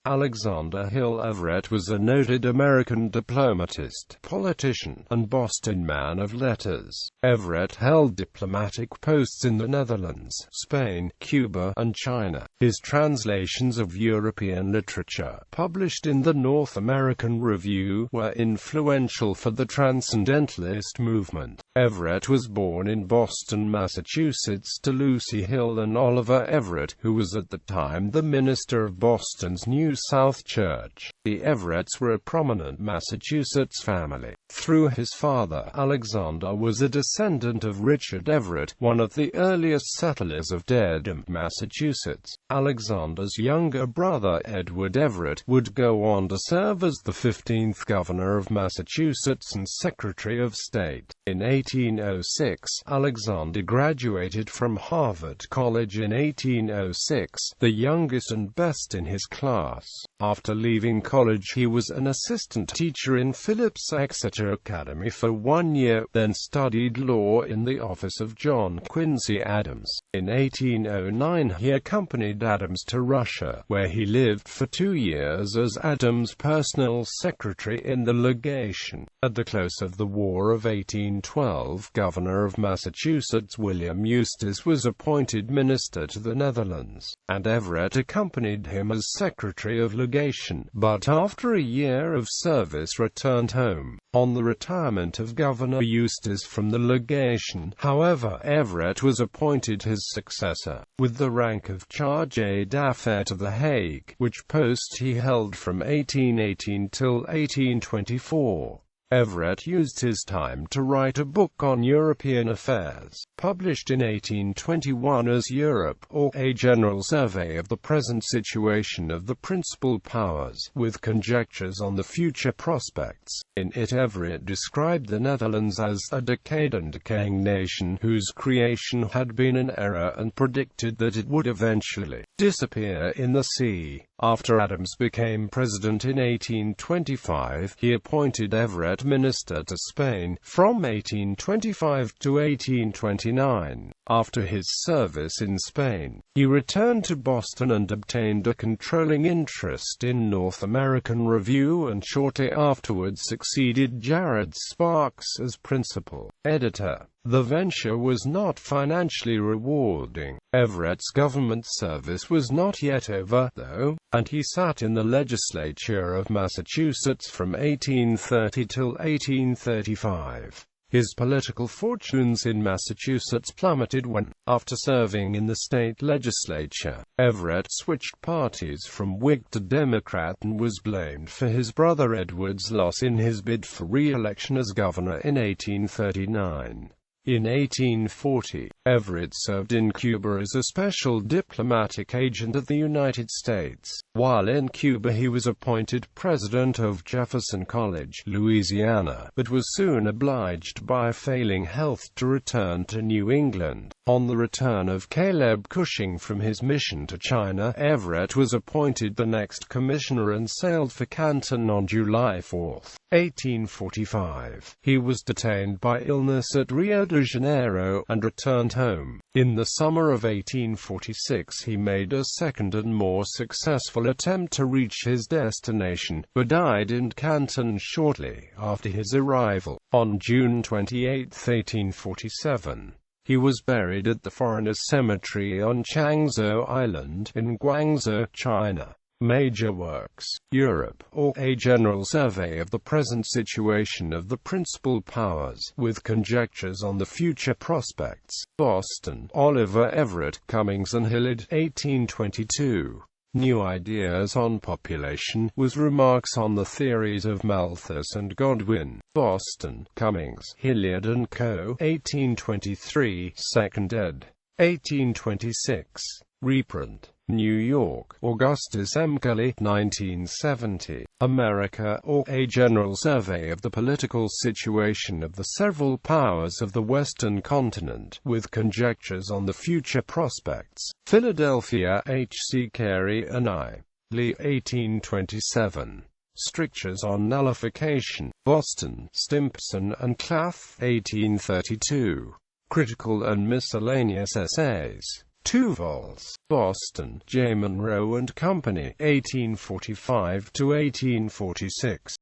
Alexander Hill Everett was a noted American diplomatist, politician, and Boston man of letters. Everett held diplomatic posts in the Netherlands, Spain, Cuba, and China. His translations of European literature, published in the North American Review, were influential for the Transcendentalist movement. Everett was born in Boston, Massachusetts, to Lucy Hill and Oliver Everett, who was at the time the minister of Boston's New South Church. The Everetts were a prominent Massachusetts family. Through his father, Alexander was a descendant of Richard Everett, one of the earliest settlers of Dedham, Massachusetts. Alexander's younger brother, Edward Everett, would go on to serve as the 15th governor of Massachusetts and Secretary of State. In 1806, Alexander graduated from Harvard College in 1806, the youngest and best in his class. After leaving college, he was an assistant teacher in Phillips Exeter Academy for 1 year, then studied law in the office of John Quincy Adams. In 1809, he accompanied Adams to Russia, where he lived for 2 years as Adams' personal secretary in the legation. At the close of the War of 1812, Governor of Massachusetts William Eustis was appointed minister to the Netherlands, and Everett accompanied him as secretary of legation, but after a year of service returned home. On the retirement of Governor Eustis from the legation, however, Everett was appointed his successor, with the rank of charge d'affaires to The Hague, which post he held from 1818 till 1824. Everett used his time to write a book on European affairs, published in 1821 as Europe, or A General Survey of the Present Situation of the Principal Powers, with conjectures on the future prospects. In it, Everett described the Netherlands as a decadent, decaying nation whose creation had been an error, and predicted that it would eventually disappear in the sea. After Adams became president in 1825, he appointed Everett minister to Spain, from 1825 to 1829. After his service in Spain, he returned to Boston and obtained a controlling interest in North American Review, and shortly afterwards succeeded Jared Sparks as principal editor. The venture was not financially rewarding. Everett's government service was not yet over, though, and he sat in the legislature of Massachusetts from 1830 till 1835. His political fortunes in Massachusetts plummeted when, after serving in the state legislature, Everett switched parties from Whig to Democrat and was blamed for his brother Edward's loss in his bid for re-election as governor in 1839. In 1840, Everett served in Cuba as a special diplomatic agent of the United States. While in Cuba, he was appointed president of Jefferson College, Louisiana, but was soon obliged by failing health to return to New England. On the return of Caleb Cushing from his mission to China, Everett was appointed the next commissioner and sailed for Canton on July 4, 1845. He was detained by illness at Rio de Janeiro, and returned home. In the summer of 1846 he made a second and more successful attempt to reach his destination, but died in Canton shortly after his arrival. On June 28, 1847, he was buried at the Foreigners' Cemetery on Changzhou Island, in Guangzhou, China. Major works: Europe, or A General Survey of the Present Situation of the Principal Powers, with conjectures on the future prospects. Boston, Oliver Everett, Cummings and Hilliard, 1822. New Ideas on Population, with remarks on the theories of Malthus and Godwin. Boston, Cummings, Hilliard and Co., 1823, 2nd ed. 1826. Reprint. New York, Augustus M. Kelly, 1970. America, or A General Survey of the Political Situation of the Several Powers of the Western Continent, with conjectures on the future prospects. Philadelphia, H. C. Carey and I. Lee, 1827. Strictures on Nullification. Boston, Stimpson and Clath, 1832. Critical and Miscellaneous Essays. 2 vols. Boston, J. Monroe and Company, 1845 to 1846.